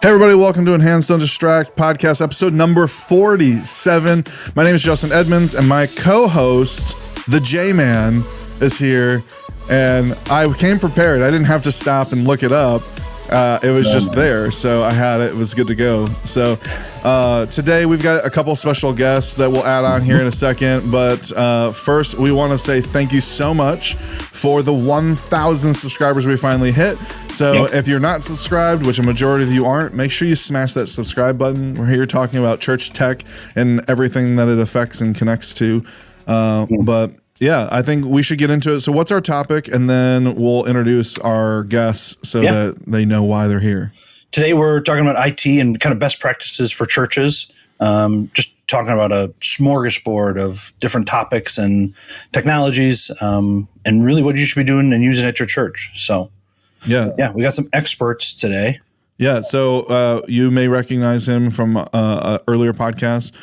Hey everybody, welcome to Enhance Don't Distract podcast episode number 47. My name is Justin Edmonds and my co-host, the J-Man, is here. And I came prepared. I didn't have to stop and look it up. It was just there, so I had it. It was good to go. So today we've got a couple special guests that we'll add on here in a second. But first, we want to say thank you so much for the 1,000 subscribers we finally hit. So if you're not subscribed, which a majority of you aren't, make sure you smash that subscribe button. We're here talking about church tech and everything that it affects and connects to. But yeah, I think we should get into it. So what's our topic? And then we'll introduce our guests so that they know why they're here. Today we're talking about IT and kind of best practices for churches. Just talking about a smorgasbord of different topics and technologies, and really what you should be doing and using at your church. So yeah, we got some experts today. Yeah, so you may recognize him from earlier podcast.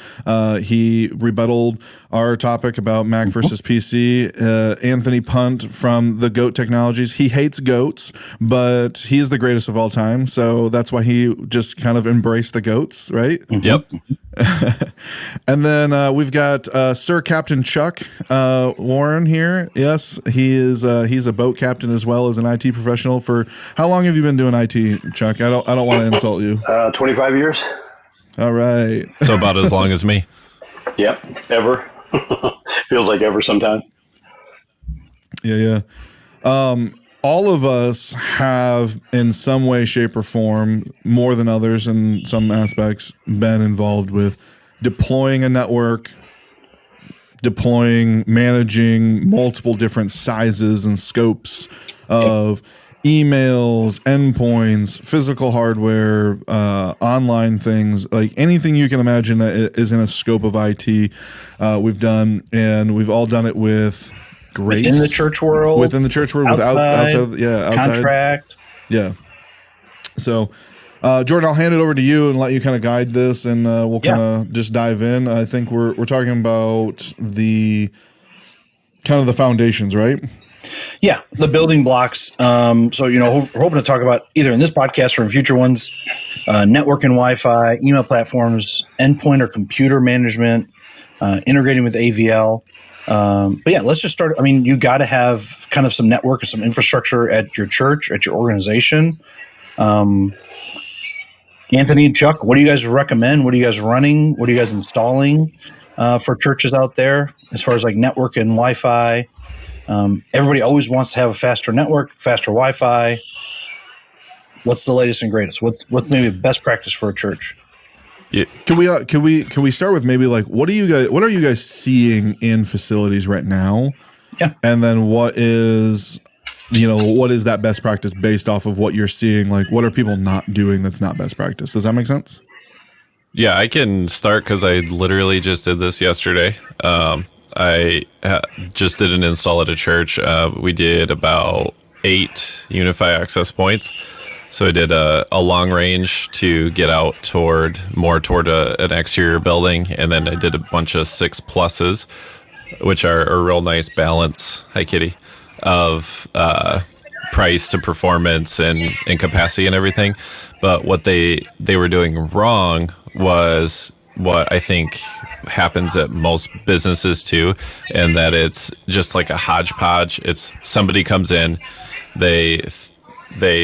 He rebutted our topic about Mac versus PC. Anthony Punt from the Goat Technologies. He hates goats, but he is the greatest of all time. So that's why he just kind of embraced the goats, right? Yep. And then we've got Sir Captain Chuck Warren here. Yes, he is. He's a boat captain as well as an IT professional. For how long have you been doing IT, Chuck? I don't want to insult you. 25 years. All right. So about as long as me. Yep. Ever. Feels like ever sometime. Yeah. All of us have, in some way, shape, or form, more than others in some aspects, been involved with deploying a network, managing multiple different sizes and scopes of emails, endpoints, physical hardware, online things, like anything you can imagine that is in a scope of IT, we've done, and we've all done it with grace. Within the church world, outside, contract. Yeah. So, Jordan, I'll hand it over to you and let you kind of guide this, and we'll kind of just dive in. I think we're talking about the kind of the foundations, right? Yeah, the building blocks. So, we're hoping to talk about either in this podcast or in future ones, network and Wi-Fi, email platforms, endpoint or computer management, integrating with AVL. But yeah, let's just start. I mean, you got to have kind of some network and some infrastructure at your church, at your organization. Anthony and Chuck, what do you guys recommend? What are you guys running? What are you guys installing for churches out there as far as like network and Wi-Fi? Everybody always wants to have a faster network, faster Wi-Fi. What's the latest and greatest? What's maybe best practice for a church? Yeah. Can we start with maybe like what are you guys seeing in facilities right now? Yeah. And then what is that best practice based off of what you're seeing? Like what are people not doing that's not best practice? Does that make sense? Yeah, I can start because I literally just did this yesterday. I just did an install at a church. We did about 8 Unify access points. So I did a long range to get out toward an exterior building, and then I did a bunch of 6+s, which are a real nice balance. Hi, Kitty. Of price to performance and capacity and everything. But what they were doing wrong was what I think happens at most businesses too, and that it's just like a hodgepodge. It's somebody comes in, they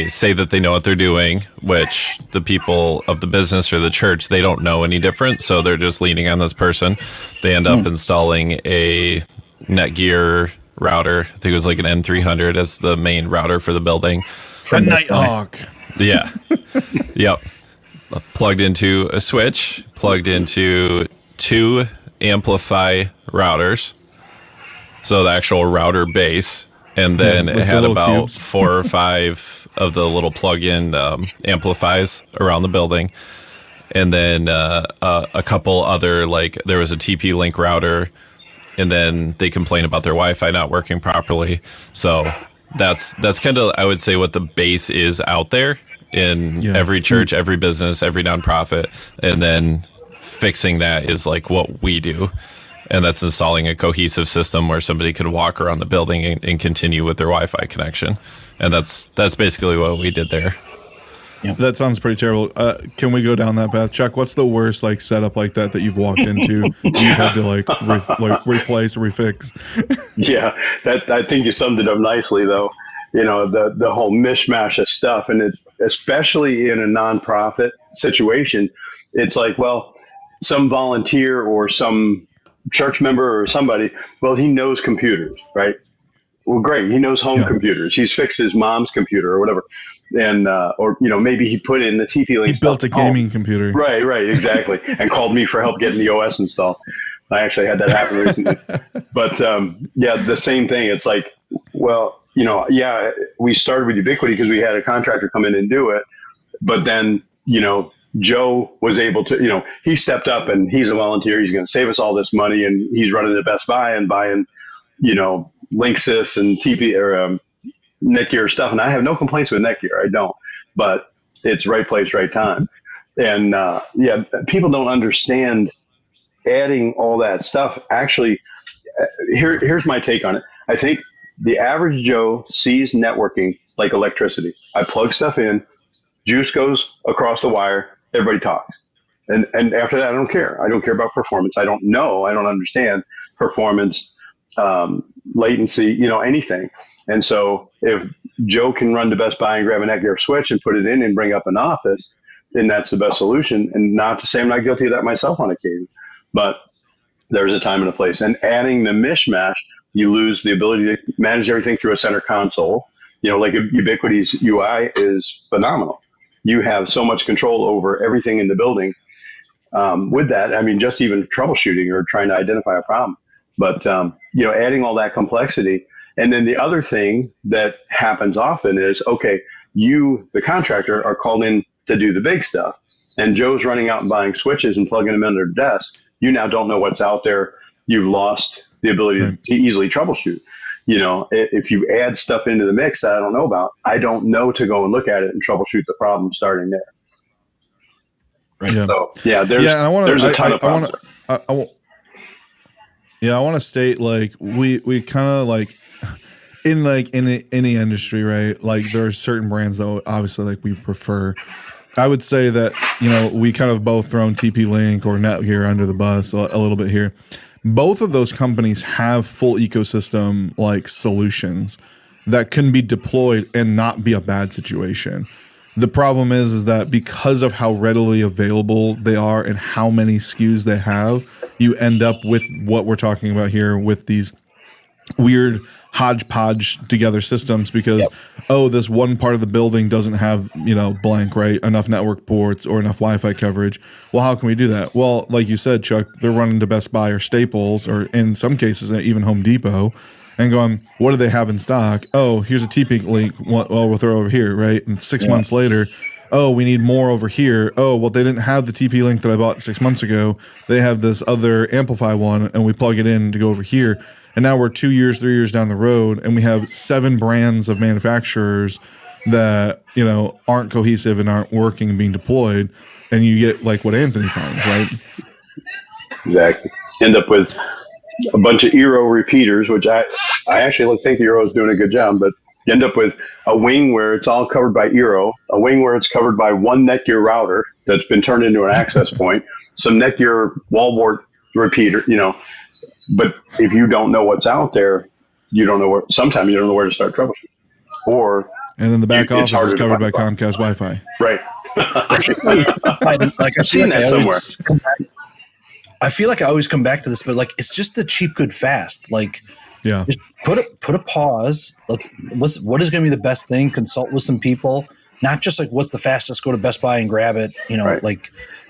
say that they know what they're doing, which the people of the business or the church, they don't know any different. So they're just leaning on this person. They end up installing a Netgear router. I think it was like an N300 as the main router for the building. A Nighthawk. Yeah. Yep. Plugged into a switch, plugged into 2 Amplify routers. So the actual router base. And then it had about cubes. 4 or 5 of the little plug-in amplifies around the building. And then a couple other, like there was a TP-Link router, and then they complain about their Wi-Fi not working properly. So that's kind of, I would say, what the base is out there in every church, every business, every nonprofit. And then fixing that is like what we do. And that's installing a cohesive system where somebody could walk around the building and continue with their Wi-Fi connection. And that's basically what we did there. That sounds pretty terrible. Can we go down that path? Chuck, what's the worst like setup like that you've walked into? You've had to like replace or refix? Yeah, that I think you summed it up nicely, though. The whole mishmash of stuff, and especially in a nonprofit situation, it's like, well, some volunteer or some church member or somebody, well, he knows computers, right? Well, great. He knows home computers. He's fixed his mom's computer or whatever. And, or, maybe he put in the TP-Link. He built a gaming computer. Right, exactly. And called me for help getting the OS installed. I actually had that happen recently. But, the same thing. It's like, well, we started with Ubiquity because we had a contractor come in and do it. But then, Joe was able to, he stepped up and he's a volunteer. He's going to save us all this money. And he's running the Best Buy and buying, Linksys and TP or Netgear stuff. And I have no complaints with Netgear. I don't. But it's right place, right time. And, people don't understand adding all that stuff. Actually, here's my take on it. I think the average Joe sees networking like electricity. I plug stuff in, juice goes across the wire, everybody talks. And after that, I don't care. I don't care about performance. I don't know. I don't understand performance, latency, anything. And so if Joe can run to Best Buy and grab a Netgear switch and put it in and bring up an office, then that's the best solution. And not to say I'm not guilty of that myself on occasion, but there's a time and a place. And adding the mishmash, you lose the ability to manage everything through a center console. Like Ubiquity's UI is phenomenal. You have so much control over everything in the building. With that, I mean, just even troubleshooting or trying to identify a problem. But, adding all that complexity. And then the other thing that happens often is, okay, you, the contractor, are called in to do the big stuff. And Joe's running out and buying switches and plugging them into their desk. You now don't know what's out there. You've lost the ability to easily troubleshoot. If you add stuff into the mix that I don't know about, I don't know to go and look at it and troubleshoot the problem starting there. Right. Yeah. So there's a ton of problems. I want to state we kind of in any industry, right? Like there are certain brands that obviously we prefer. I would say that, we kind of both thrown TP-Link or Netgear under the bus a little bit here. Both of those companies have full ecosystem solutions that can be deployed and not be a bad situation. The problem is that because of how readily available they are and how many SKUs they have, you end up with what we're talking about here with these weird hodgepodge together systems because, this one part of the building doesn't have, blank, right? Enough network ports or enough Wi-Fi coverage. Well, how can we do that? Well, like you said, Chuck, they're running to Best Buy or Staples or in some cases even Home Depot and going, what do they have in stock? Oh, here's a TP-Link. Well, we'll throw over here, right? And 6 months later, oh, we need more over here. Oh, well, they didn't have the TP-Link that I bought 6 months ago. They have this other Amplify one, and we plug it in to go over here. And now we're 2 years, 3 years down the road, and we have 7 brands of manufacturers that, aren't cohesive and aren't working and being deployed. And you get what Anthony finds, right? Exactly. End up with a bunch of Eero repeaters, which I actually think Eero is doing a good job, but you end up with a wing where it's all covered by Eero, a wing where it's covered by one Netgear router that's been turned into an access point, some Netgear wallboard repeater, But if you don't know what's out there, sometimes you don't know where to start troubleshooting. And then the back office is covered by Comcast Wi-Fi. Right. I've seen that somewhere. I feel like I always come back to this, but it's just the cheap, good, fast. Just put a pause. What is going to be the best thing? Consult with some people, not just what's the fastest. Go to Best Buy and grab it.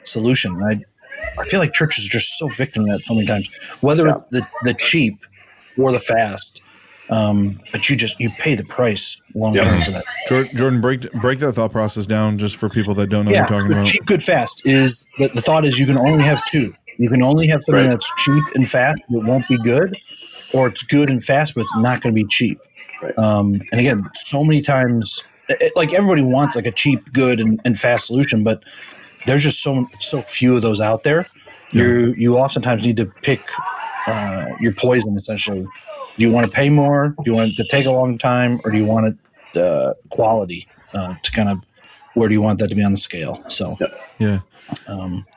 Solution. I feel like churches are just so victim of that so many times, whether it's the cheap or the fast. But you pay the price long term for that. Jordan, break that thought process down just for people that don't know what you're talking about. Cheap, good, fast is the thought is you can only have two. You can only have something that's cheap and fast, but it won't be good, or it's good and fast, but it's not going to be cheap. Right. And again, so many times, everybody wants a cheap, good, and fast solution, but there's just so few of those out there. You oftentimes need to pick your poison, essentially. Do you want to pay more? Do you want it to take a long time? Or do you want it quality to kind of where do you want that to be on the scale? So, Yeah.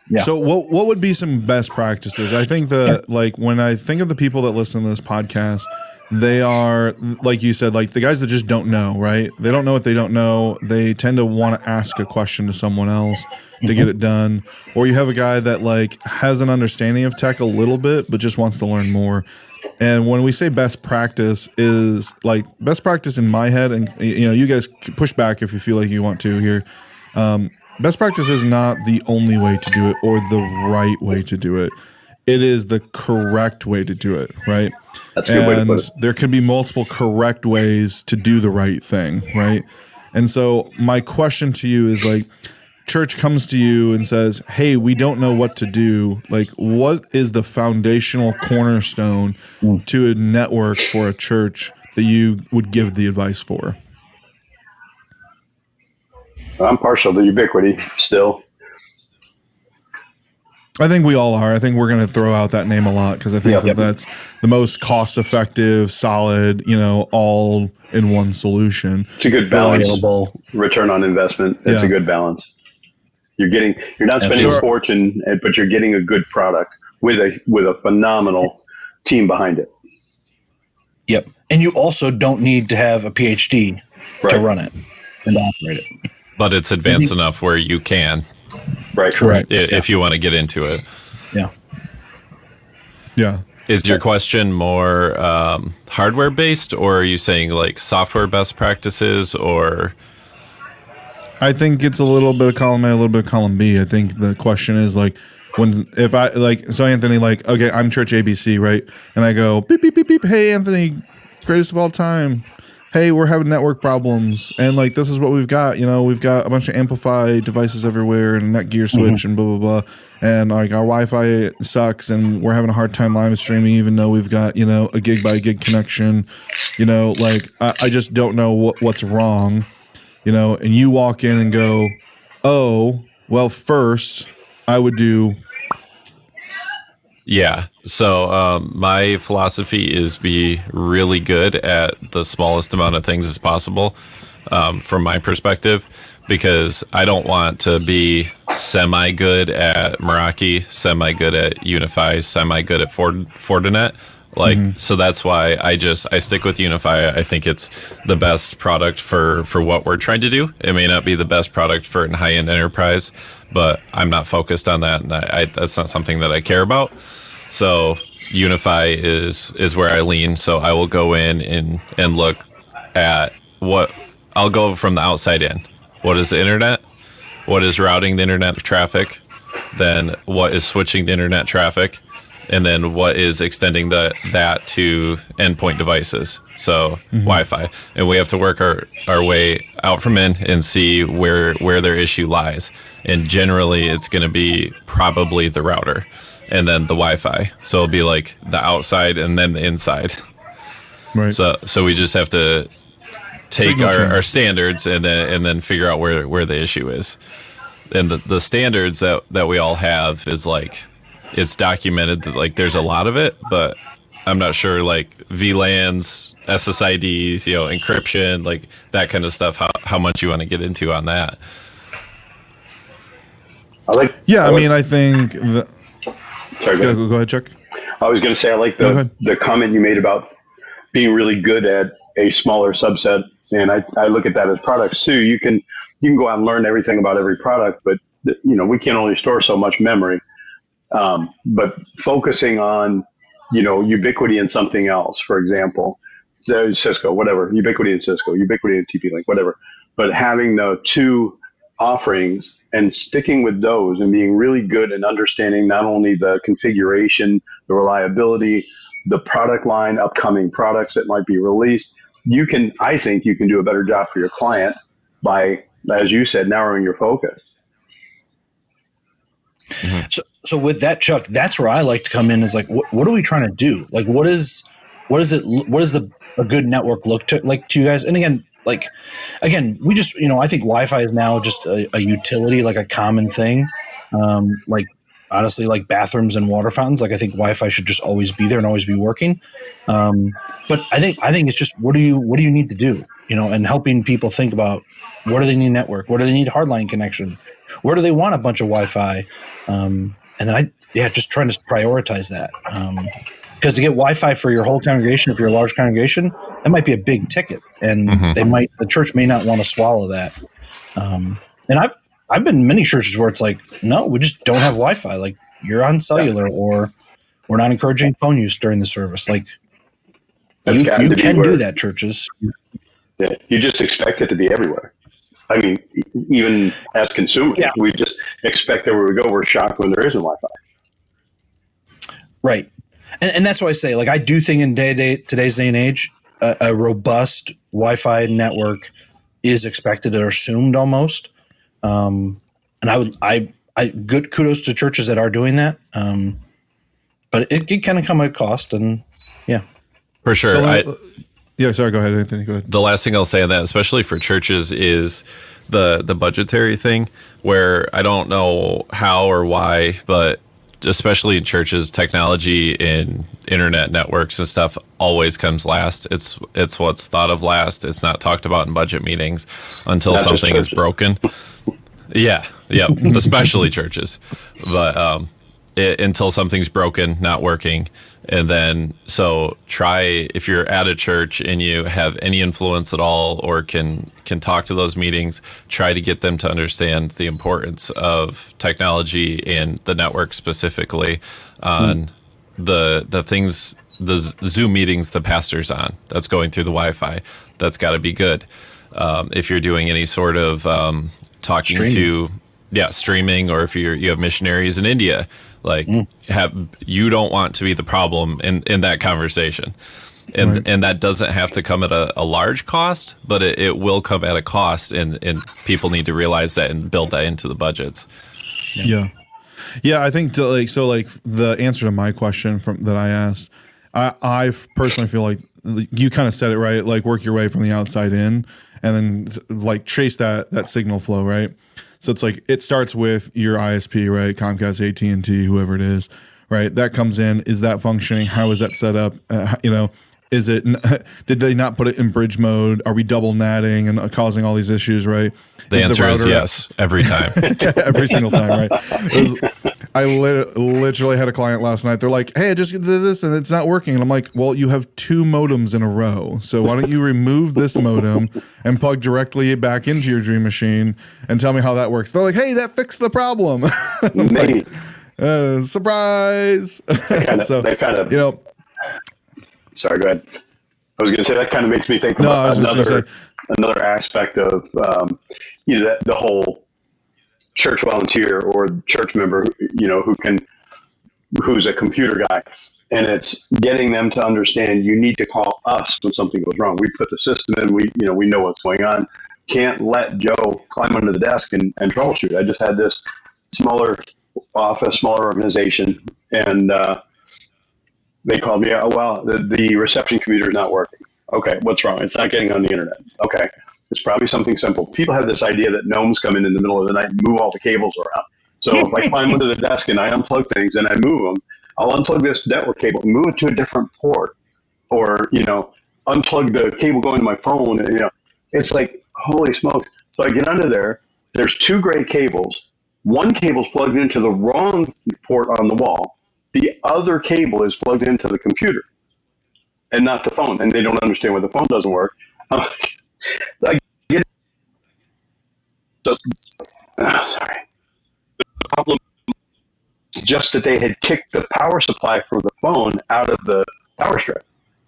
yeah. So what would be some best practices? I think that like when I think of the people that listen to this podcast, they are, like you said, like the guys that just don't know, right? They don't know what they don't know. They tend to want to ask a question to someone else to get it done. Or you have a guy that like has an understanding of tech a little bit, but just wants to learn more. And when we say best practice is like best practice in my head, and you guys push back if you feel like you want to here. Best practice is not the only way to do it or the right way to do it. It is the correct way to do it, right? That's a good way to put it. There can be multiple correct ways to do the right thing, right? And so my question to you is like, church comes to you and says, hey, we don't know what to do. Like, what is the foundational cornerstone to a network for a church that you would give the advice for? I'm partial to Ubiquity still. I think we all are. I think we're going to throw out that name a lot because I think that's the most cost-effective, solid, all-in-one solution. It's a good balance. Return on investment. It's a good balance. You're not spending a fortune, but you're getting a good product with a phenomenal team behind it. Yep. And you also don't need to have a PhD to run it and operate it. But it's advanced enough where you can. Right. Correct. If you want to get into it. Yeah. Yeah. Is your question more hardware based, or are you saying like software best practices, or? I think it's a little bit of column A, a little bit of column B. I think the question is like, Anthony, like, okay, I'm Church ABC, right? And I go, beep, beep, beep, beep. Hey, Anthony, greatest of all time. Hey, we're having network problems. And like, this is what we've got. We've got a bunch of Amplify devices everywhere and a Netgear switch and blah, blah, blah. And like our Wi-Fi sucks and we're having a hard time live streaming, even though we've got, a gig by gig connection, like I just don't know what's wrong, and you walk in and go, oh, well, first I would do. Yeah. So my philosophy is be really good at the smallest amount of things as possible from my perspective, because I don't want to be semi-good at Meraki, semi-good at Unify, semi-good at Fortinet. So that's why I stick with Unify. I think it's the best product for what we're trying to do. It may not be the best product for a high-end enterprise, but I'm not focused on that, and that's not something that I care about. So Unify is where I lean. So I will go in and look at I'll go from the outside in. What is the internet? What is routing the internet traffic? Then what is switching the internet traffic? And then what is extending that to endpoint devices? So Wi-Fi. And we have to work our way out from in and see where their issue lies. And generally it's going to be probably the router and then the Wi-Fi. So it'll be like the outside and then the inside. Right. So we just have to take our standards and then figure out where the issue is. And the standards that we all have is like, it's documented that like there's a lot of it, but I'm not sure like VLANs, SSIDs, encryption, like that kind of stuff, how much you want to get into on that. I think the. Sorry, go ahead, Chuck. I was going to say, I like the comment you made about being really good at a smaller subset. And I look at that as products too. You can go out and learn everything about every product, but we can only store so much memory. But focusing on, Ubiquity and something else, for example, Cisco, whatever, Ubiquity and Cisco, Ubiquity and TP-Link, whatever. But having the two offerings and sticking with those and being really good and understanding not only the configuration, the reliability, the product line, upcoming products that might be released, I think you can do a better job for your client by, as you said, narrowing your focus. Mm-hmm. So with that, Chuck, that's where I like to come in is like, what are we trying to do? Like, what is a good network look like to you guys? And again, we just, I think Wi-Fi is now just a utility, like a common thing. honestly, like bathrooms and water fountains. Like I think Wi-Fi should just always be there and always be working. But I think it's just what do you need to do, and helping people think about where do they need network, where do they need hardline connection, where do they want a bunch of Wi-Fi, and then just trying to prioritize that. Because to get Wi-Fi for your whole congregation, if you're a large congregation, that might be a big ticket, and the church may not want to swallow that. And I've been in many churches where it's like, no, we just don't have Wi-Fi. Like you're on cellular, or we're not encouraging phone use during the service. Like you can do that, churches. Yeah, you just expect it to be everywhere. I mean, even as consumers, we just expect that where we go, we're shocked when there isn't Wi-Fi. Right. And that's why I say, like, I do think in today's day and age, a robust Wi-Fi network is expected or assumed almost. And I good kudos to churches that are doing that. But it kind of come at a cost, and for sure. Sorry, go ahead, Anthony. Go ahead. The last thing I'll say on that, especially for churches, is the budgetary thing, where I don't know how or why, but especially in churches, technology and internet networks and stuff always comes last. It's what's thought of last. It's not talked about in budget meetings until something is broken. Yeah, especially churches. But until something's broken, not working. And then, so try, if you're at a church and you have any influence at all or can talk to those meetings, try to get them to understand the importance of technology and the network specifically on the things, the Zoom meetings the pastor's on that's going through the Wi-Fi. That's got to be good. If you're doing any sort of talking streaming, or if you have missionaries in India, like you don't want to be the problem in that conversation. And and that doesn't have to come at a large cost, but it will come at a cost, and people need to realize that and build that into the budgets. Yeah. I think the answer to my question that I asked, I personally feel like you kind of said it right, like work your way from the outside in, and then like chase that signal flow, right? So it's like it starts with your ISP, right? Comcast, AT&T, whoever it is, right? That comes in. Is that functioning? How is that set up? Is it? Did they not put it in bridge mode? Are we double natting and causing all these issues? Right. The answer is yes, every time. Every single time, right? I literally had a client last night. They're like, "Hey, I just did this and it's not working." And I'm like, "Well, you have 2 modems in a row. So why don't you remove this modem and plug directly back into your Dream Machine and tell me how that works?" They're like, "Hey, that fixed the problem." Maybe. Surprise. That kind of. Sorry, go ahead. I was going to say that kind of makes me think about another aspect of the whole church volunteer or church member, who's a computer guy, and it's getting them to understand you need to call us when something goes wrong. We put the system in, we know what's going on. Can't let Joe climb under the desk and troubleshoot. I just had this smaller office, smaller organization, and they called me, "Oh, well, the reception computer is not working." Okay, what's wrong? It's not getting on the internet. Okay, it's probably something simple. People have this idea that gnomes come in the middle of the night and move all the cables around. So if I climb under the desk and I unplug things and I move them, I'll unplug this network cable and move it to a different port, or unplug the cable going to my phone. And it's like, holy smokes! So I get under there. There's 2 gray cables. One cable's plugged into the wrong port on the wall. The other cable is plugged into the computer and not the phone, and they don't understand why the phone doesn't work. I get sorry. The problem is just that they had kicked the power supply for the phone out of the power strip.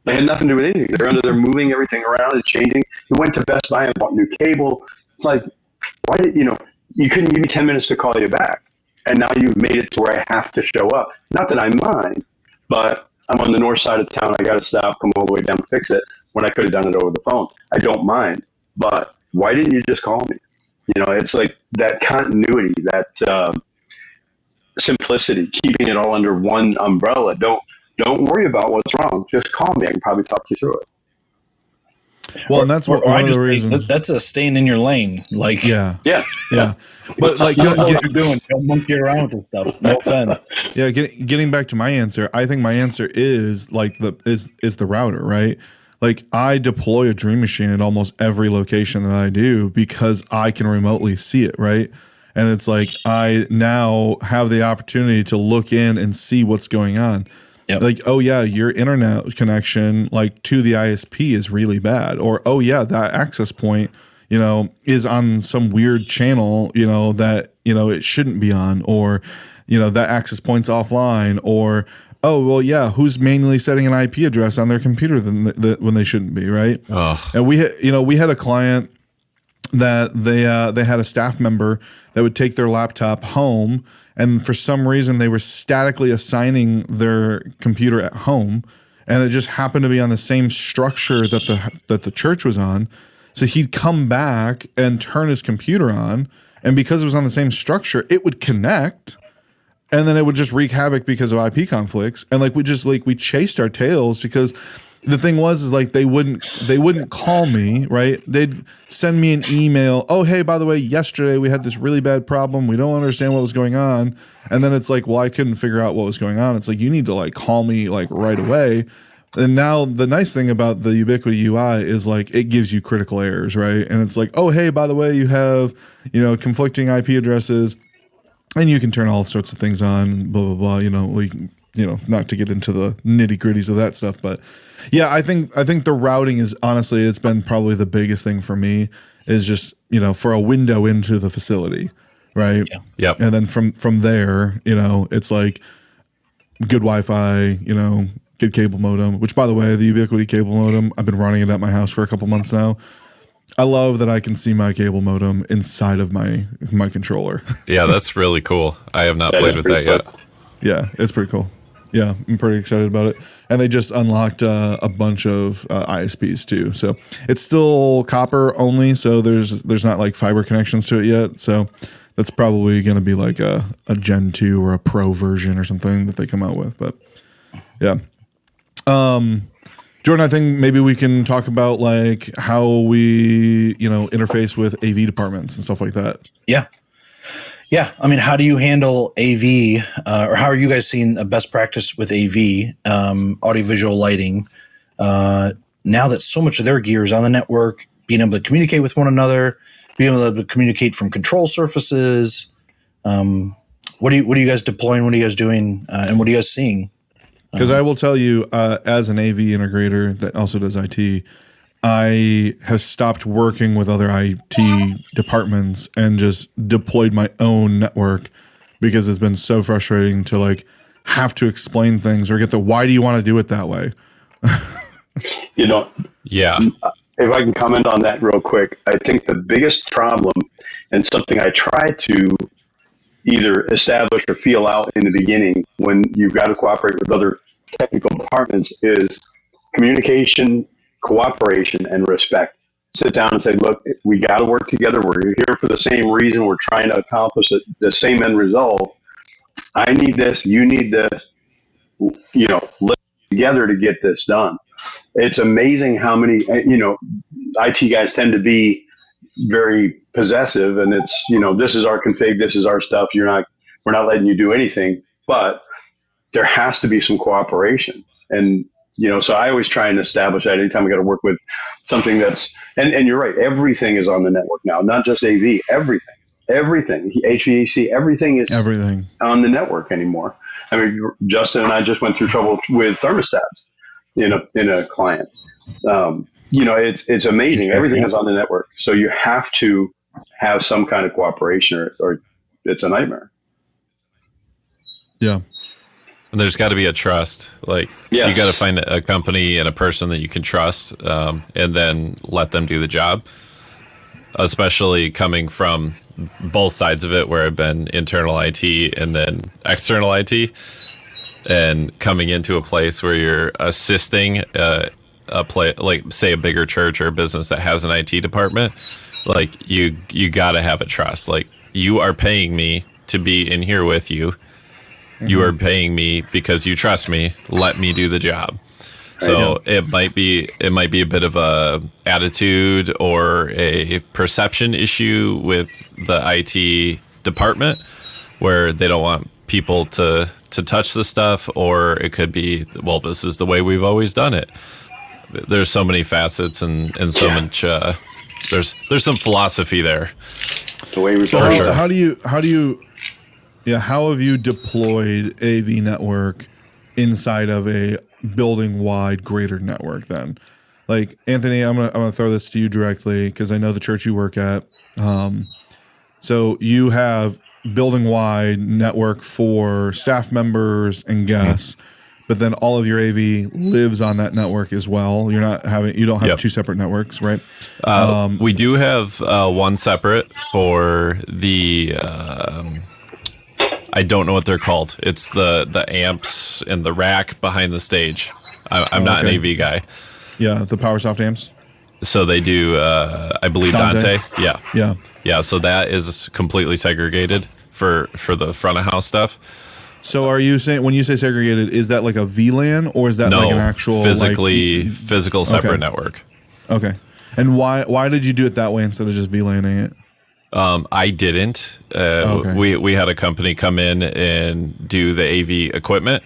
They had nothing to do with anything. They're under there moving everything around and changing. We went to Best Buy and bought new cable. It's like, why did you couldn't give me 10 minutes to call you back? And now you've made it to where I have to show up. Not that I mind, but I'm on the north side of town. I got to stop, come all the way down, fix it when I could have done it over the phone. I don't mind, but why didn't you just call me? It's like that continuity, that simplicity, keeping it all under one umbrella. Don't worry about what's wrong. Just call me. I can probably talk you through it. Well, and that's one of the reasons. That's a staying in your lane. Like, yeah. Yeah. But like, you know what you're doing. Don't monkey around with this stuff. No offense. Yeah. Getting back to my answer, I think my answer is like is the router, right? Like I deploy a Dream Machine at almost every location that I do because I can remotely see it, right? And it's like I now have the opportunity to look in and see what's going on. Yep. Like, oh yeah, your internet connection like to the ISP is really bad, or oh yeah, that access point, is on some weird channel, that it shouldn't be on, or that access point's offline, or oh well, yeah, who's manually setting an IP address on their computer when they shouldn't be, right? Oh. And we had a client that they had a staff member that would take their laptop home, and for some reason they were statically assigning their computer at home, and it just happened to be on the same structure that the church was on. So he'd come back and turn his computer on, and because it was on the same structure, it would connect, and then it would just wreak havoc because of IP conflicts. And like we chased our tails because the thing was like they wouldn't call me, right? They'd send me an email. Oh, hey, by the way, yesterday we had this really bad problem. We don't understand what was going on. And then it's like, well, I couldn't figure out what was going on. It's like, you need to like call me like right away. And now the nice thing about the Ubiquiti UI is like it gives you critical errors, right? And it's like, oh, hey, by the way, you have, conflicting IP addresses, and you can turn all sorts of things on, blah, blah, blah, not to get into the nitty gritties of that stuff. But yeah, I think the routing is honestly, it's been probably the biggest thing for me is just, for a window into the facility. Right. Yeah. Yep. And then from there, it's like good Wi-Fi, good cable modem, which by the way, the Ubiquiti cable modem, I've been running it at my house for a couple months now. I love that I can see my cable modem inside of my controller. Yeah, that's really cool. I have not played with that yet. Yeah, it's pretty cool. Yeah, I'm pretty excited about it. And they just unlocked a bunch of ISPs too. So it's still copper only. So there's not like fiber connections to it yet. So that's probably going to be like a Gen 2 or a Pro version or something that they come out with. But yeah. Jordan, I think maybe we can talk about like how we, interface with AV departments and stuff like that. Yeah. Yeah. I mean, how do you handle AV or how are you guys seeing a best practice with AV, audiovisual lighting? Now that so much of their gear is on the network, being able to communicate with one another, being able to communicate from control surfaces. What are you guys deploying? What are you guys doing? And what are you guys seeing? Because I will tell you, as an AV integrator that also does IT, I have stopped working with other IT departments and just deployed my own network because it's been so frustrating to like have to explain things or get the why do you want to do it that way? Yeah. If I can comment on that real quick, I think the biggest problem and something I try to either establish or feel out in the beginning when you've got to cooperate with other technical departments is communication, cooperation, and respect. Sit down and say, look, we got to work together. We're here for the same reason. We're trying to accomplish the same end result. I need this. You need this. Let's together to get this done. It's amazing how many, IT guys tend to be very possessive, and it's, this is our config, this is our stuff. We're not letting you do anything, but there has to be some cooperation. And, so I always try and establish that anytime I got to work with something that's, and you're right, everything is on the network now, not just AV, everything, HVAC, everything is on the network anymore. I mean, Justin and I just went through trouble with thermostats in a client. It's amazing. Everything is on the network. So you have to have some kind of cooperation or it's a nightmare. Yeah. And there's got to be a trust. Like you got to find a company and a person that you can trust, and then let them do the job. Especially coming from both sides of it, where I've been internal IT and then external IT, and coming into a place where you're assisting like say a bigger church or a business that has an IT department. Like you got to have a trust. Like you are paying me to be in here with you. You are paying me because you trust me. Let me do the job. So it might be a bit of a attitude or a perception issue with the IT department where they don't want people to touch the stuff, or it could be, well, this is the way we've always done it. There's so many facets and so much. There's some philosophy there. The way we So how do you how have you deployed AV network inside of a building wide greater network then? Like, Anthony, I'm gonna throw this to you directly because I know the church you work at. So you have building wide network for staff members and guests, but then all of your AV lives on that network as well. You don't have two separate networks, right? We do have one separate for the I don't know what they're called. It's the amps and the rack behind the stage. I'm not an AV guy. Yeah, the PowerSoft amps. So they do, I believe, Dante. Yeah. So that is completely segregated for the front of house stuff. So are you saying, when you say segregated, is that like a VLAN or is that like an actual physical separate network? Okay. And why did you do it that way instead of just VLANing it? I didn't. We had a company come in and do the AV equipment,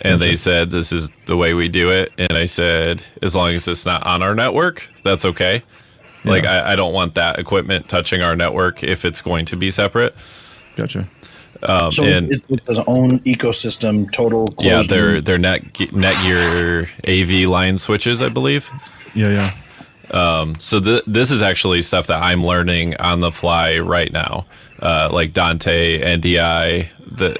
and they said, this is the way we do it. And I said, as long as it's not on our network, that's okay. Yeah. Like, I don't want that equipment touching our network if it's going to be separate. Gotcha. So it's its own ecosystem, total closed. Yeah, they're Netgear AV line switches, I believe. Yeah. So this is actually stuff that I'm learning on the fly right now. Like Dante, NDI,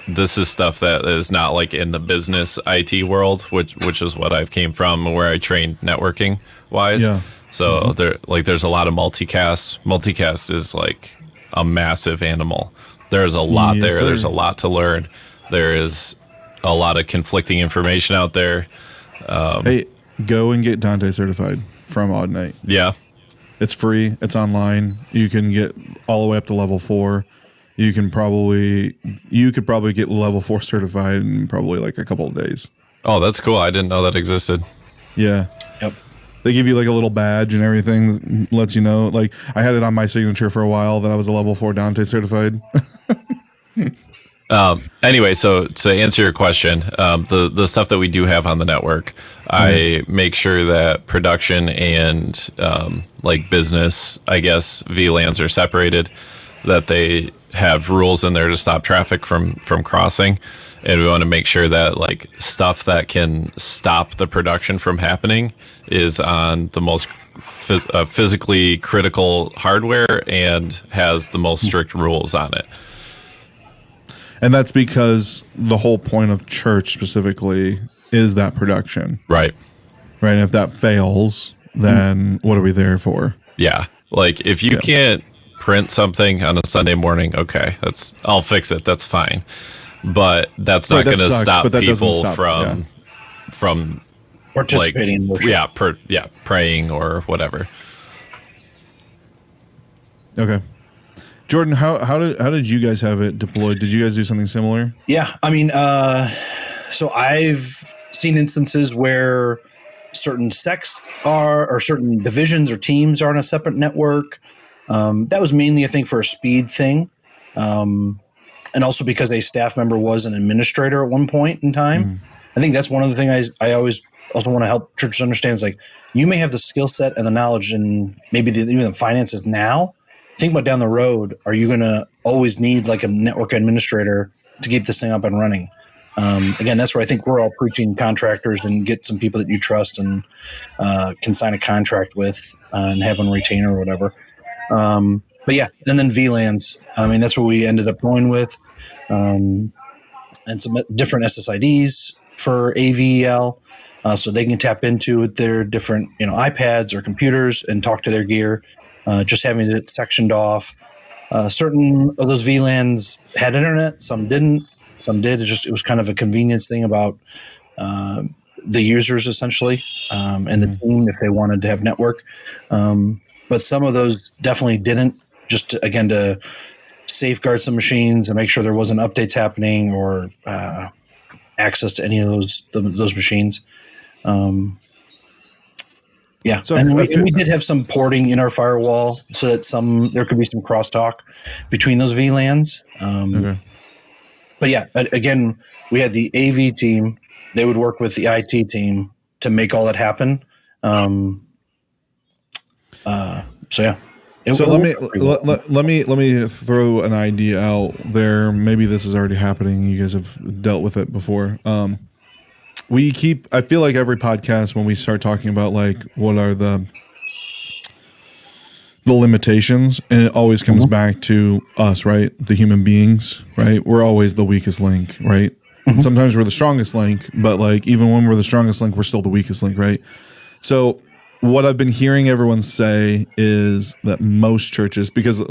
this is stuff that is not like in the business IT world, which is what I've came from, where I trained networking wise. Yeah. So there's a lot of multicast. Multicast is like a massive animal. There's a lot there. Sir. There's a lot to learn. There is a lot of conflicting information out there. Hey, go and get Dante certified from Odd Night. Yeah. It's free. It's online. You can get all the way up to level 4. You could probably get level 4 certified in probably like a couple of days. Oh, that's cool. I didn't know that existed. Yeah. Yep. They give you like a little badge and everything, lets you know. Like, I had it on my signature for a while that I was a level 4 Dante certified. Anyway, so to answer your question, the stuff that we do have on the network, I make sure that production and like business, I guess, VLANs are separated, that they have rules in there to stop traffic from crossing. And we want to make sure that like stuff that can stop the production from happening is on the most physically critical hardware and has the most strict rules on it. And that's because the whole point of church specifically is that production. Right. Right. And if that fails, then what are we there for? Yeah. Like, if you can't print something on a Sunday morning, okay, I'll fix it. That's fine. But that's not going to stop people from participating in worship. Praying or whatever. Okay. Jordan, how did you guys have it deployed? Did you guys do something similar? Yeah, I mean, so I've seen instances where certain sects or certain divisions or teams are on a separate network. That was mainly, I think, for a speed thing, and also because a staff member was an administrator at one point in time. I think that's one of the things I always also want to help churches understand is, like, you may have the skill set and the knowledge and maybe even the finances now. Think about down the road, are you going to always need like a network administrator to keep this thing up and running? Again, that's where I think we're all preaching contractors and get some people that you trust and can sign a contract with and have on retainer or whatever. But yeah, and then VLANs. I mean, that's what we ended up going with. And some different SSIDs for AVEL, so they can tap into their different iPads or computers and talk to their gear. Just having it sectioned off. Certain of those VLANs had internet, some didn't. Some did. It was kind of a convenience thing about the users essentially and the team if they wanted to have network. But some of those definitely didn't. Just to safeguard some machines and make sure there wasn't updates happening or access to any of those machines. Yeah. So And we did have some porting in our firewall so that there could be some crosstalk between those VLANs. okay. But yeah, again, we had the AV team. They would work with the IT team to make all that happen. So yeah. Let me throw an idea out there. Maybe this is already happening. You guys have dealt with it before. I feel like every podcast when we start talking about like what are the limitations, and it always comes back to us, right? The human beings, right? We're always the weakest link, right? Sometimes we're the strongest link, but like even when we're the strongest link, we're still the weakest link, right? So what I've been hearing everyone say is that most churches, because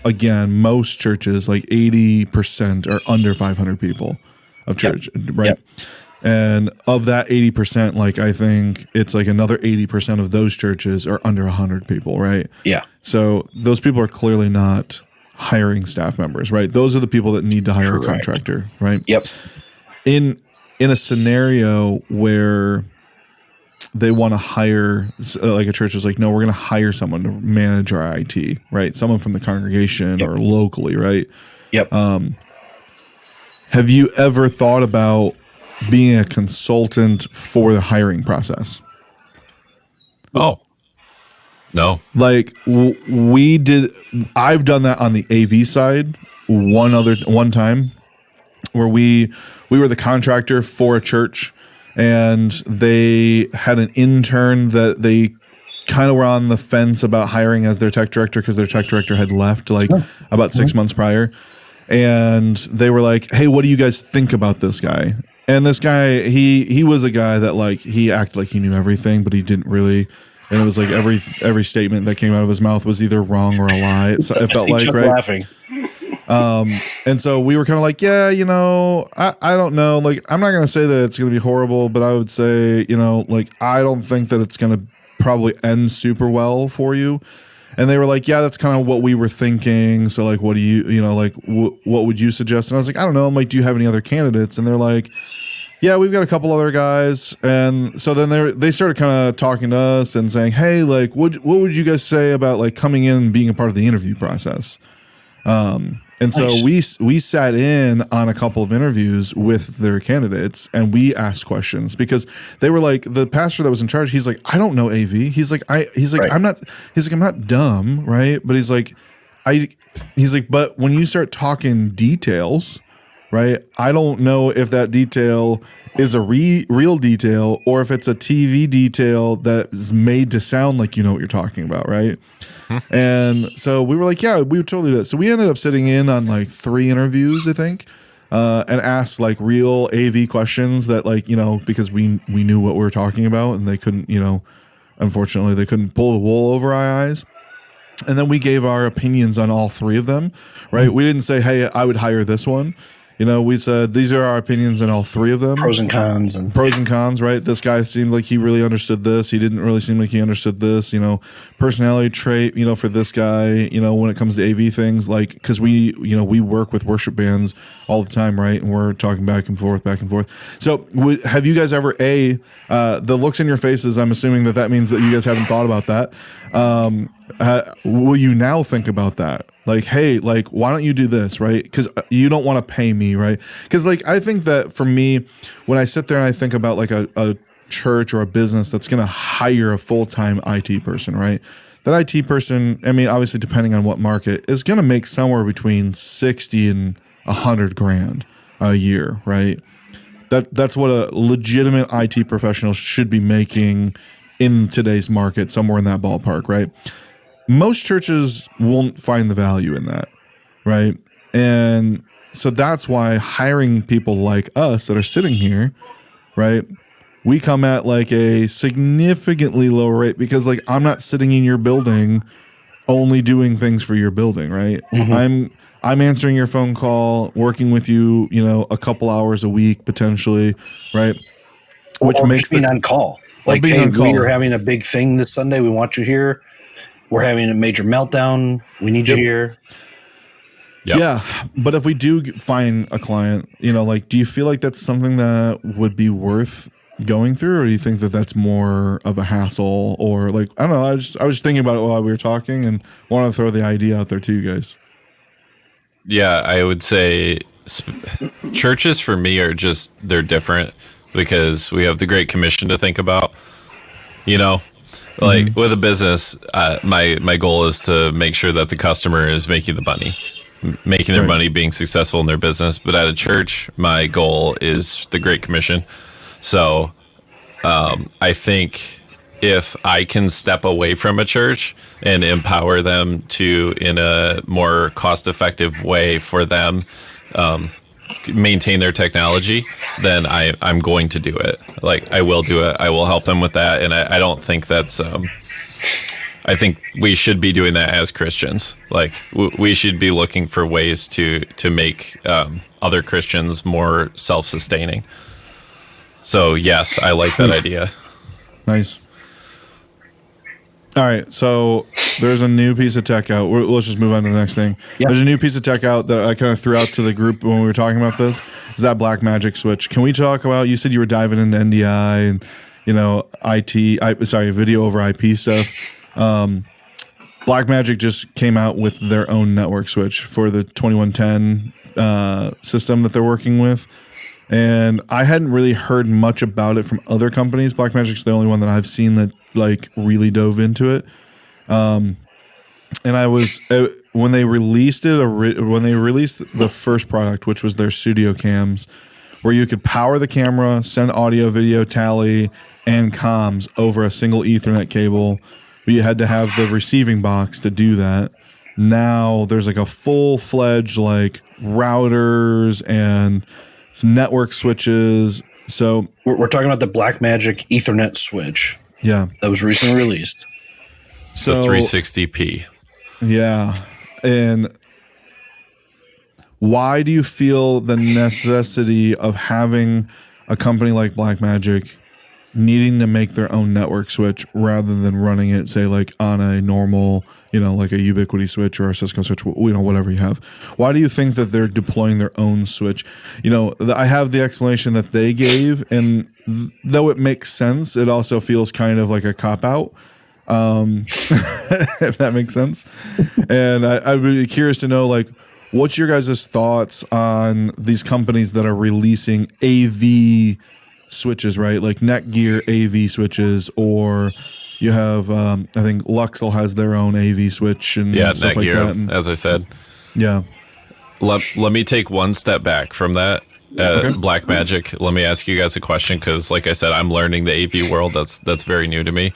again, most churches, like 80% are under 500 people of church, right? Yep. And of that 80%, like I think it's like another 80% of those churches are under 100 people, right? Yeah. So those people are clearly not hiring staff members, right? Those are the people that need to hire a contractor, right? Yep. In a scenario where they want to hire, like a church is like, no, we're going to hire someone to manage our IT, right? Someone from the congregation or locally, right? Yep. Have you ever thought about being a consultant for the hiring process? Oh, no. Like I've done that on the AV side one time where we were the contractor for a church, and they had an intern that they kind of were on the fence about hiring as their tech director because their tech director had left like about 6 months prior. And they were like, hey, what do you guys think about this guy? And this guy, he was a guy that like, he acted like he knew everything, but he didn't really. And it was like every statement that came out of his mouth was either wrong or a lie. It felt like, right? Laughing. And so we were kind of like, yeah, I don't know. Like, I'm not going to say that it's going to be horrible, but I would say, like, I don't think that it's going to probably end super well for you. And they were like, yeah, that's kind of what we were thinking. So like, what do you, like, what would you suggest? And I was like, I don't know. I'm like, do you have any other candidates? And they're like, yeah, we've got a couple other guys. And so then they started kind of talking to us and saying, hey, like, what would you guys say about like coming in and being a part of the interview process? And so we sat in on a couple of interviews with their candidates, and we asked questions because they were like, the pastor that was in charge, he's like, I don't know AV. He's like, I'm not dumb, right? But he's like, but when you start talking details, right? I don't know if that detail is a real detail or if it's a TV detail that is made to sound like you know what you're talking about, right? And so we were like, yeah, we would totally do that. So we ended up sitting in on like 3 interviews, I think, and asked like real AV questions that like, because we knew what we were talking about, and they couldn't, unfortunately they couldn't pull the wool over our eyes. And then we gave our opinions on all 3 of them, right? We didn't say, hey, I would hire this one. We said these are our opinions on all 3 of them. Pros and cons, right? This guy seemed like he really understood this. He didn't really seem like he understood this. Personality trait. For this guy. When it comes to AV things, like because we work with worship bands all the time, right? And we're talking back and forth. So have you guys ever the looks in your faces? I'm assuming that means that you guys haven't thought about that. Will you now think about that? Like, hey, like, why don't you do this, right? Because you don't want to pay me, right? Because, like, I think that for me, when I sit there and I think about, like, a church or a business that's going to hire a full-time IT person, right? That IT person, I mean, obviously, depending on what market, is going to make somewhere between 60 and 100 grand a year, right? That's what a legitimate IT professional should be making in today's market, somewhere in that ballpark, right? Most churches won't find the value in that, right? And so that's why hiring people like us that are sitting here, right? We come at like a significantly lower rate because like I'm not sitting in your building only doing things for your building, right? I'm answering your phone call, working with you, a couple hours a week potentially, right? Which makes being on call. Like, hey, we are having a big thing this Sunday. We want you here. We're having a major meltdown. We need you here. Yep. Yeah. But if we do find a client, like, do you feel like that's something that would be worth going through, or do you think that that's more of a hassle, or like, I don't know. I was thinking about it while we were talking and wanted to throw the idea out there to you guys. Yeah, I would say churches for me are just, they're different because we have the Great Commission to think about, like with a business, my goal is to make sure that the customer is making the money, making their money, being successful in their business. But at a church, my goal is the Great Commission. So I think if I can step away from a church and empower them to, in a more cost-effective way for them, maintain their technology, then I'm going to do it. Like, I will do it. I will help them with that. And I don't think that's, I think we should be doing that as Christians. Like, we should be looking for ways to make other Christians more self-sustaining. So yes, I like that idea. Nice. All right, so there's a new piece of tech out. Let's just move on to the next thing. Yeah. There's a new piece of tech out that I kind of threw out to the group when we were talking about this. Is that Blackmagic switch? Can we talk about? You said you were diving into NDI and video over IP stuff. Blackmagic just came out with their own network switch for the 2110 system that they're working with. And I hadn't really heard much about it from other companies. Blackmagic's the only one that I've seen that like really dove into it. And I was when they released the first product, which was their studio cams, where you could power the camera, send audio, video, tally, and comms over a single Ethernet cable, but you had to have the receiving box to do that. Now there's like a full-fledged like routers and network switches. So we're talking about the Blackmagic Ethernet switch. Yeah, that was recently released. So 360p. Yeah, and why do you feel the necessity of having a company like Blackmagic needing to make their own network switch rather than running it, say, like on a normal, like a Ubiquity switch or a Cisco switch, whatever you have? Why do you think that they're deploying their own switch? I have the explanation that they gave, and though it makes sense, it also feels kind of like a cop-out, if that makes sense. And I'd be curious to know, like, what's your guys' thoughts on these companies that are releasing AV switches, right? Like Netgear AV switches, or you have, I think Luxel has their own AV switch and stuff Netgear, like that. And, as I said. Yeah. Let me take one step back from that. Okay. Blackmagic. Let me ask you guys a question, because like I said, I'm learning the AV world. That's very new to me.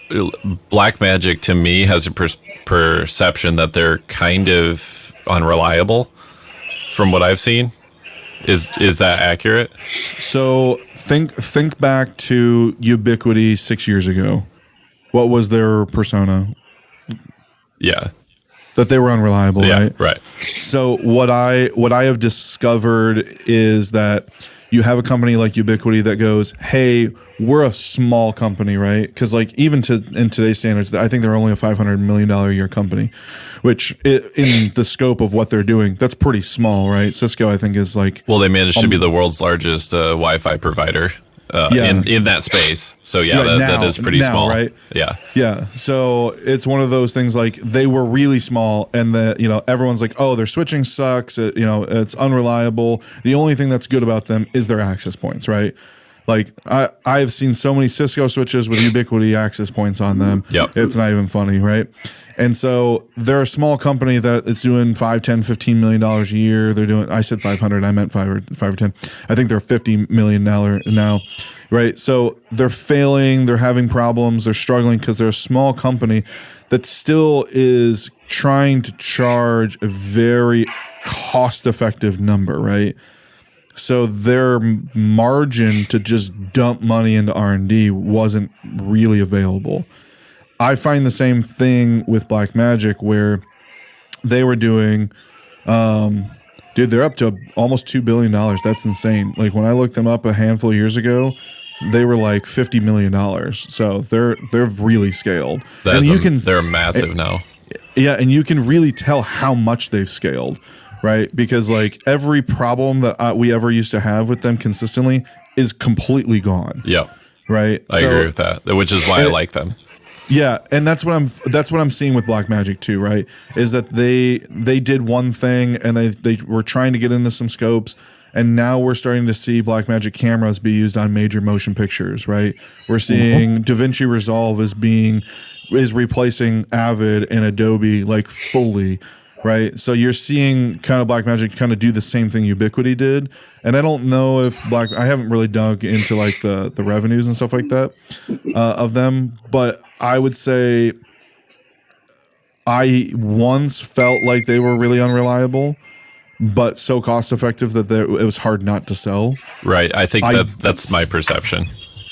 Blackmagic to me has a perception that they're kind of unreliable from what I've seen. Is that accurate? So think back to Ubiquity 6 years ago. What was their persona? Yeah. That they were unreliable, yeah, right? Right. So what I have discovered is that you have a company like Ubiquity that goes, hey, we're a small company, right? Because like even in today's standards, I think they're only a $500 million a year company, which in the scope of what they're doing, that's pretty small, right? Cisco, I think, is like... Well, they managed to be the world's largest Wi-Fi provider in that space. So yeah, that is pretty small, right? Yeah. Yeah. So it's one of those things like they were really small, and everyone's like, oh, their switching sucks. It's unreliable. The only thing that's good about them is their access points, right? Like I've seen so many Cisco switches with Ubiquity access points on them. Yep. It's not even funny, right? And so they're a small company that it's doing $5, $10, $15 million a year. They're doing, I said 500, I meant 5 or 10. I think they're $50 million now, right? So they're failing, they're having problems, they're struggling because they're a small company that still is trying to charge a very cost-effective number, right? So their margin to just dump money into R&D wasn't really available. I find the same thing with Blackmagic, where they were doing, they're up to almost $2 billion. That's insane. Like when I looked them up a handful of years ago, they were like $50 million. So they're really scaled. They're massive now. Yeah, and you can really tell how much they've scaled, right? Because like every problem that we ever used to have with them consistently is completely gone. Yep. Right. I agree with that, which is why I like them. Yeah, and that's what I'm seeing with Blackmagic too, right? Is that they did one thing and they were trying to get into some scopes, and now we're starting to see Blackmagic cameras be used on major motion pictures, right? We're seeing DaVinci Resolve is replacing Avid and Adobe like fully, right? So you're seeing kind of Blackmagic kind of do the same thing Ubiquiti did, and I don't know if I haven't really dug into like the revenues and stuff like that of them, but I would say I once felt like they were really unreliable, but so cost effective that it was hard not to sell. Right. I think that's my perception.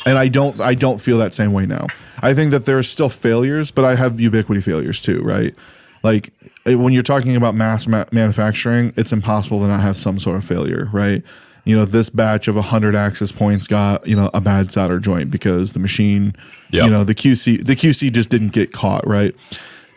And I don't feel that same way now. I think that there are still failures, but I have Ubiquiti failures too, right? Like when you're talking about mass manufacturing, it's impossible to not have some sort of failure, right? You know, this batch of 100 access points got, you know, a bad solder joint because the machine, you know, the QC just didn't get caught, right?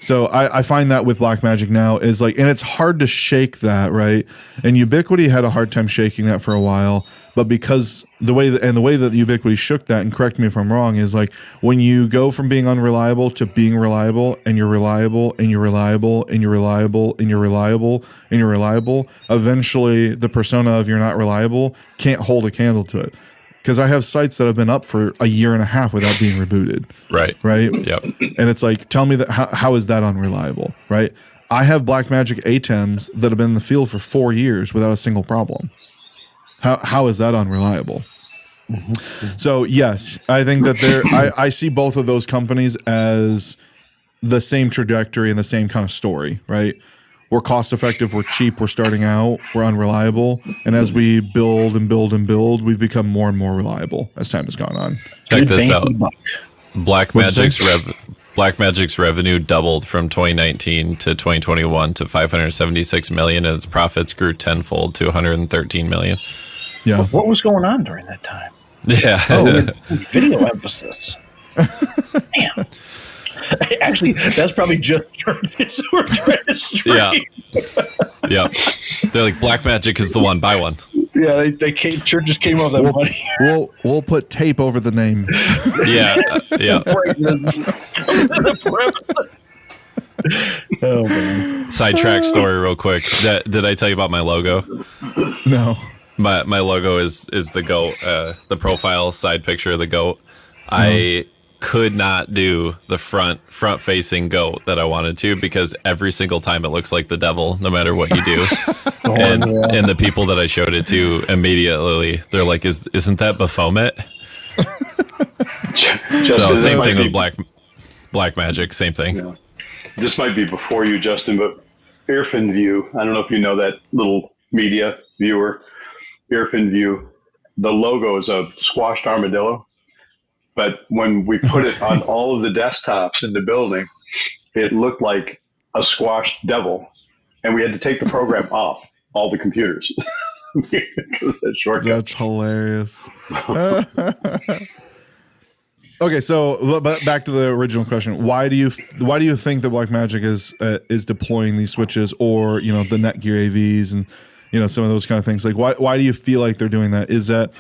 So I find that with Blackmagic now is like, and it's hard to shake that, right? And Ubiquiti had a hard time shaking that for a while, but because the way that Ubiquiti shook that, and correct me if I'm wrong, is like when you go from being unreliable to being reliable, and you're reliable, and you're reliable, and you're reliable, and you're reliable, and you're reliable, eventually the persona of you're not reliable can't hold a candle to it. Because I have sites that have been up for a year and a half without being rebooted. Right. Yep. And it's like, tell me that how is that unreliable, right? I have Blackmagic ATEMs that have been in the field for 4 years without a single problem. How is that unreliable? So yes, I think that I see both of those companies as the same trajectory and the same kind of story, right? We're cost effective, we're cheap, we're starting out, we're unreliable, and as we build and build and build, we've become more and more reliable as time has gone on. Check this out. Blackmagic's revenue doubled from 2019 to 2021 to 576 million, and its profits grew tenfold to 113 million. Yeah. What was going on during that time? Yeah. Video emphasis. Man. Actually, that's probably just we're trying to stream. Yeah. They're like, Blackmagic is the one. Buy one. Yeah, churches came up with that money. We'll put tape over the name. Yeah. Oh man. Sidetrack story real quick. Did I tell you about my logo? No. My logo is the goat, the profile side picture of the goat. I could not do the front facing goat that I wanted to, because every single time it looks like the devil, no matter what you do. And the people that I showed it to immediately, they're like, isn't that Baphomet? So same thing with Blackmagic, same thing. Yeah. This might be before you, Justin, but Airfin View, I don't know if you know that little media viewer, Airfin View, the logo is a squashed armadillo. But when we put it on all of the desktops in the building, it looked like a squashed devil. And we had to take the program off all the computers. Because that shortcut. That's hilarious. Okay, so back to the original question. Why do you think that Blackmagic is deploying these switches, or the Netgear AVs and some of those kind of things? Like why do you feel like they're doing that? Is that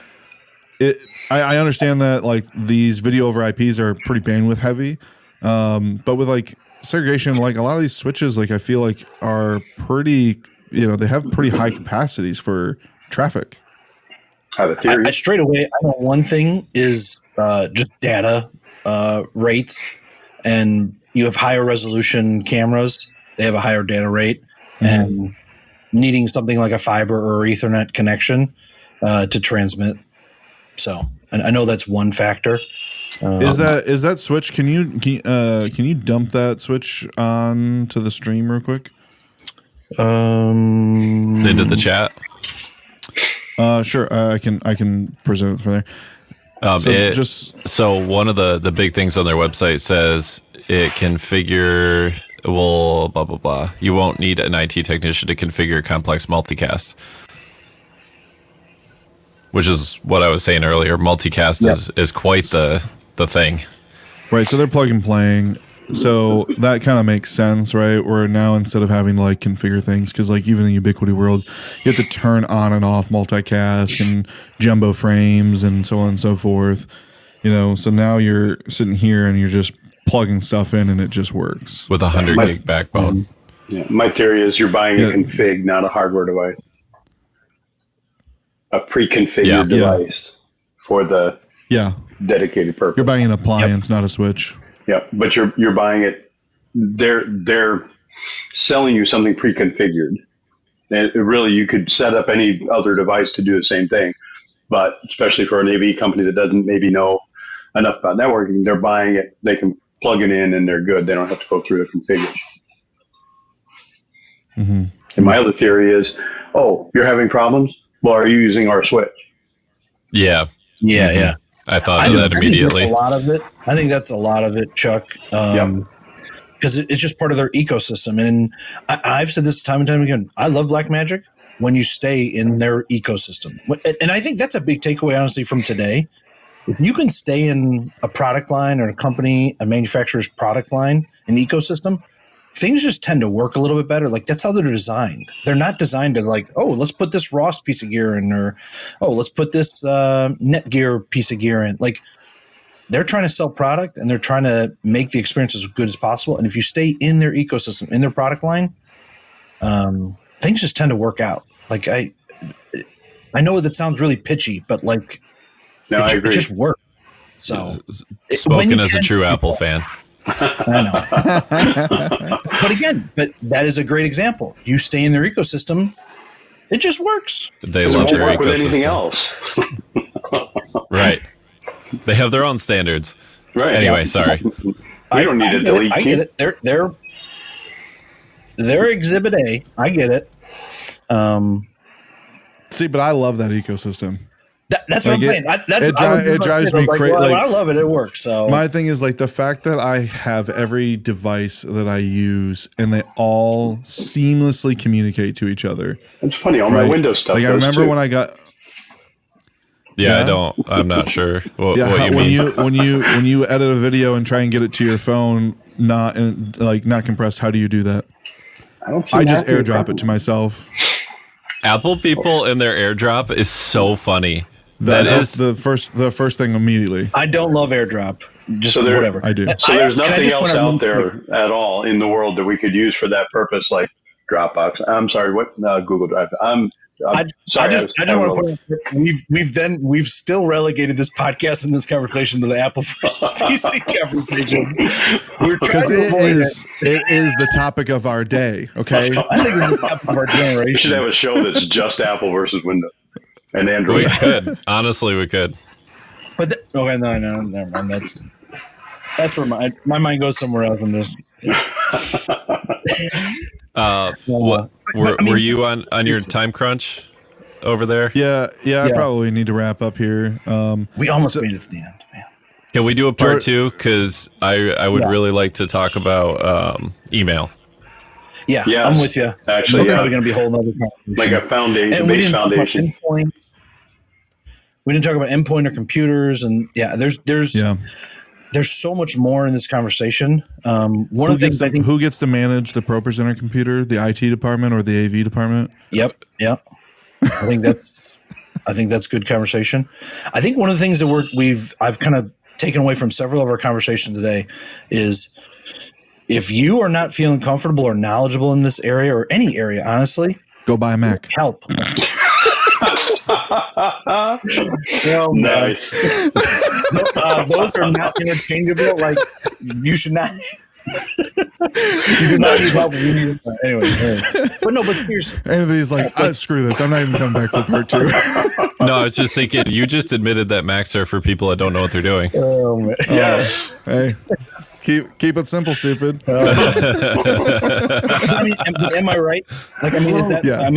it? I understand that like these video over IPs are pretty bandwidth heavy, but with like segregation, like a lot of these switches, like I feel like are pretty, they have pretty high capacities for traffic. I have a theory. Straight away, I know one thing is just data rates, and you have higher resolution cameras. They have a higher data rate, and needing something like a fiber or Ethernet connection to transmit. So, and I know that's one factor. Is that switch? Can you dump that switch on to the stream real quick? Into the chat. Sure. I can present it from there. So one of the big things on their website says it configure. Well, blah blah blah. You won't need an IT technician to configure a complex multicast. Which is what I was saying earlier. Multicast is quite the thing. Right. So they're plug and playing. So that kind of makes sense, right? Where now instead of having to like configure things, because like even in Ubiquiti world, you have to turn on and off multicast and jumbo frames and so on and so forth. So now you're sitting here and you're just plugging stuff in and it just works. With a 100 gig backbone. Yeah. My theory is you're buying a config, not a hardware device. A pre-configured device for the dedicated purpose. You're buying an appliance, not a switch. Yeah, but you're buying it. They're selling you something pre-configured, and really you could set up any other device to do the same thing. But especially for an AV company that doesn't maybe know enough about networking, they're buying it. They can plug it in and they're good. They don't have to go through the configuration. Mm-hmm. And my other theory is, you're having problems? Well, are you using our switch? Yeah. Yeah. I thought of that immediately. I think that's a lot of it, Chuck. Because it's just part of their ecosystem. And I've said this time and time again. I love Blackmagic when you stay in their ecosystem. And I think that's a big takeaway, honestly, from today. If you can stay in a product line or a manufacturer's product line, an ecosystem, things just tend to work a little bit better. Like that's how they're designed. They're not designed to like, let's put this Ross piece of gear in, or let's put this Netgear piece of gear in. Like they're trying to sell product and they're trying to make the experience as good as possible. And if you stay in their ecosystem, in their product line, things just tend to work out. Like I know that sounds really pitchy, but like I agree. It just works. So spoken as a true Apple fan. I know. but that is a great example. You stay in their ecosystem, it just works. They love their work ecosystem. with anything else. Right. They have their own standards. Right. Anyway, sorry. We don't need to delete. I get it. They're Exhibit A. I get it. See, but I love that ecosystem. That's what I'm saying. It drives me crazy. I love it. It works. So my thing is like the fact that I have every device that I use and they all seamlessly communicate to each other. It's funny. All my Windows stuff. Like I remember when I got. Yeah, I'm not sure what you mean. when you edit a video and try and get it to your phone, not compressed. How do you do that? I just AirDrop it to myself. Apple people and their AirDrop is so funny. That's the first thing immediately. I don't love AirDrop. Just whatever. I do. So there's nothing else out there at all in the world that we could use for that purpose, like Dropbox. I'm sorry, what? Google Drive. I just want to point out we've still relegated this podcast and this conversation to the Apple versus PC conversation. We're trying to avoid it. It is the topic of our day. Okay, I think it's the topic of our generation. We should have a show that's just Apple versus Windows and Android. We could. Honestly, we could. But no, never mind. That's where my mind goes somewhere else. I'm just. Were you on your time crunch over there? Yeah. I probably need to wrap up here. We almost made it to the end, man. Can we do a part 2? Because I would really like to talk about email. Yeah, yes, I'm with you. Actually, we're going to be a whole nother conversation. Like a foundation, base foundation. We didn't talk about endpoint or computers, and there's so much more in this conversation. One of the things who gets to manage the ProPresenter computer, the IT department or the AV department? Yep. I think that's good conversation. I think one of the things that I've kind of taken away from several of our conversations today is if you are not feeling comfortable or knowledgeable in this area or any area, honestly, go buy a Mac. Help. Nice. Those are not interchangeable. Like you should not. You do not need help. Anyway. But seriously. Anthony's like, screw this. I'm not even coming back for part 2. No, I was just thinking. You just admitted that Macs are for people that don't know what they're doing. Oh man. Hey, keep it simple, stupid. Am I right? I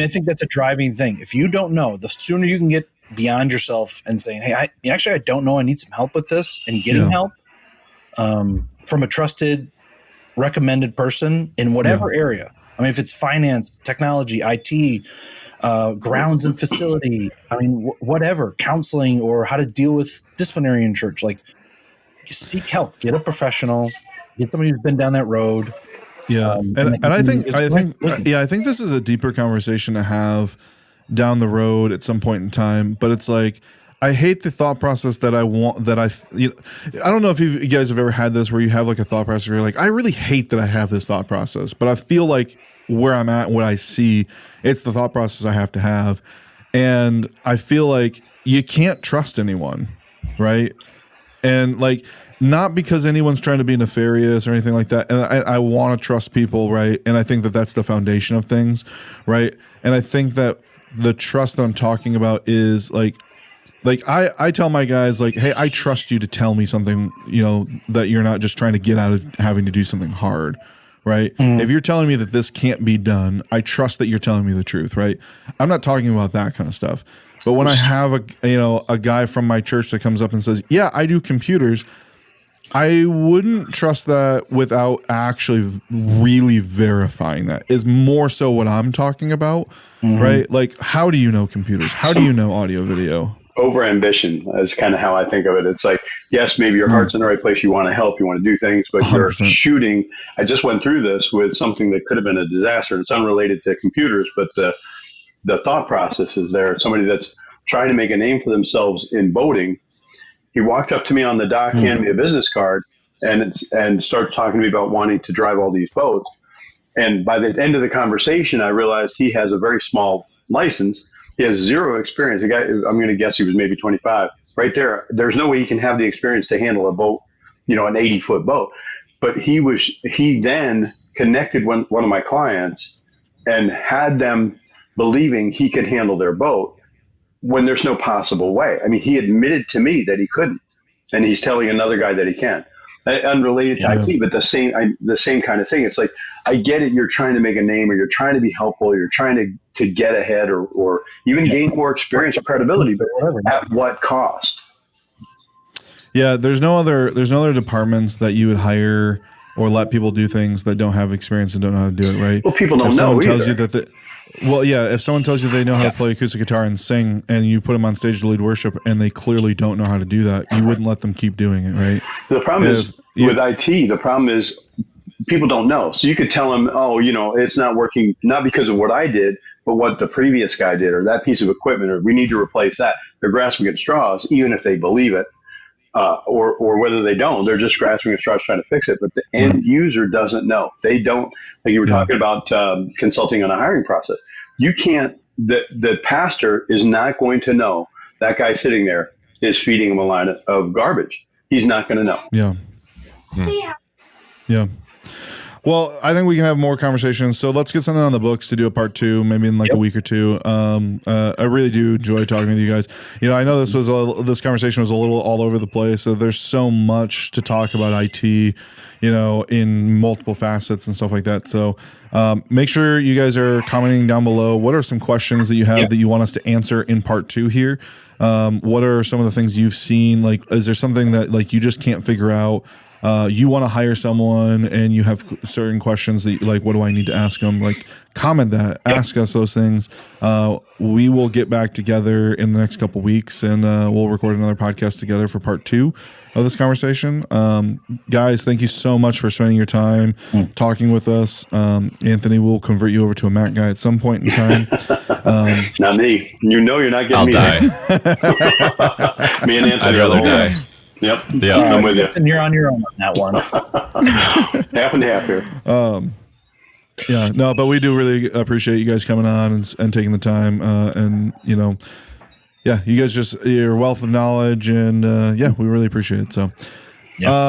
think that's a driving thing. If you don't know, the sooner you can get beyond yourself and saying, "Hey, I don't know. I need some help with this," and getting help from a trusted, recommended person in whatever area. I mean, if it's finance, technology, IT, grounds and facility, whatever, counseling or how to deal with disciplinary in church, like seek help, get a professional, Get somebody who's been down that road. Yeah. And I think this is a deeper conversation to have down the road at some point in time, but it's like, I hate the thought process that I don't know if you guys have ever had this where you have like a thought process where you're like, I really hate that I have this thought process, but I feel like where I'm at, what I see, it's the thought process I have to have. And I feel like you can't trust anyone, right? And like, not because anyone's trying to be nefarious or anything like that. And I want to trust people, right? And I think that that's the foundation of things, right? And I think that the trust that I'm talking about is like I tell my guys, like, hey, I trust you to tell me something, that you're not just trying to get out of having to do something hard, right? If you're telling me that this can't be done, I trust that you're telling me the truth, right? I'm not talking about that kind of stuff. But when I have a guy from my church that comes up and says, yeah, I do computers, I wouldn't trust that without actually really verifying that. Is more so what I'm talking about, right? Like, how do you know computers? How do you know audio, video? Over ambition is kind of how I think of it. It's like, yes, maybe your heart's in the right place. You want to help, you want to do things, but 100%. You're shooting. I just went through this with something that could have been a disaster. It's unrelated to computers, but the thought process is there. Somebody that's trying to make a name for themselves in boating. He walked up to me on the dock, handed me a business card, and started talking to me about wanting to drive all these boats. And by the end of the conversation, I realized he has a very small license. He has zero experience. The guy, I'm going to guess he was maybe 25. Right there, there's no way he can have the experience to handle a boat, an 80-foot boat. But he then connected one of my clients and had them believing he could handle their boat when there's no possible way. I mean, he admitted to me that he couldn't, and he's telling another guy that he can. Unrelated to IT, but the same kind of thing. It's like, I get it. You're trying to make a name, or you're trying to be helpful. You're trying to get ahead, or even gain more experience or credibility, but at what cost? Yeah, there's no other departments that you would hire or let people do things that don't have experience and don't know how to do it, right? Well, people don't know either. If someone tells you they know how to play acoustic guitar and sing, and you put them on stage to lead worship, and they clearly don't know how to do that, you wouldn't let them keep doing it, right? The problem is with IT. The problem is people don't know. So you could tell them, it's not working, not because of what I did, but what the previous guy did, or that piece of equipment, or we need to replace that. They're grasping at straws, even if they believe it, or whether they don't. They're just grasping at straws trying to fix it. But the end user doesn't know. They don't. Like you were talking about consulting on a hiring process. You can't. The pastor is not going to know that guy sitting there is feeding him a line of garbage. He's not going to know. Yeah. Well, I think we can have more conversations. So let's get something on the books to do a part 2, maybe in a week or two. I really do enjoy talking with you guys. I know this conversation was a little all over the place. So there's so much to talk about IT, in multiple facets and stuff like that. So make sure you guys are commenting down below. What are some questions that you have that you want us to answer in part 2 here? What are some of the things you've seen? Like, is there something that you just can't figure out? You want to hire someone and you have certain questions that what do I need to ask them? Like, comment that, ask us those things. We will get back together in the next couple weeks, and we'll record another podcast together for part 2 of this conversation. Guys, thank you so much for spending your time talking with us. Anthony, we'll convert you over to a Mac guy at some point in time. Not me. You're not getting I'll me. Die. Me and Anthony. I'd rather die. Yep. Yeah. I'm with you. And you're on your own on that one. Half and half here. Yeah, no, but we do really appreciate you guys coming on and taking the time. You guys your wealth of knowledge, and we really appreciate it. So,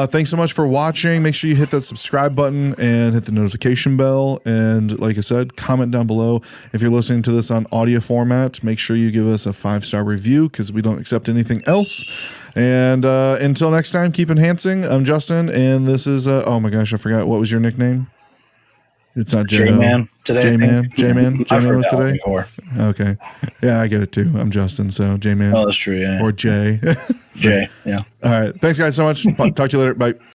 thanks so much for watching. Make sure you hit that subscribe button and hit the notification bell. And like I said, comment down below. If you're listening to this on audio format, make sure you give us a 5-star review, because we don't accept anything else. And until next time, keep enhancing. I'm Justin, and this is oh my gosh, I forgot, what was your nickname? It's not J-Man today. J-Man was today. Before. Okay, yeah, I get it too. I'm Justin, so J-Man. Oh, that's true. Yeah. Or Jay. Jay. Yeah. All right. Thanks, guys, so much. Talk to you later. Bye.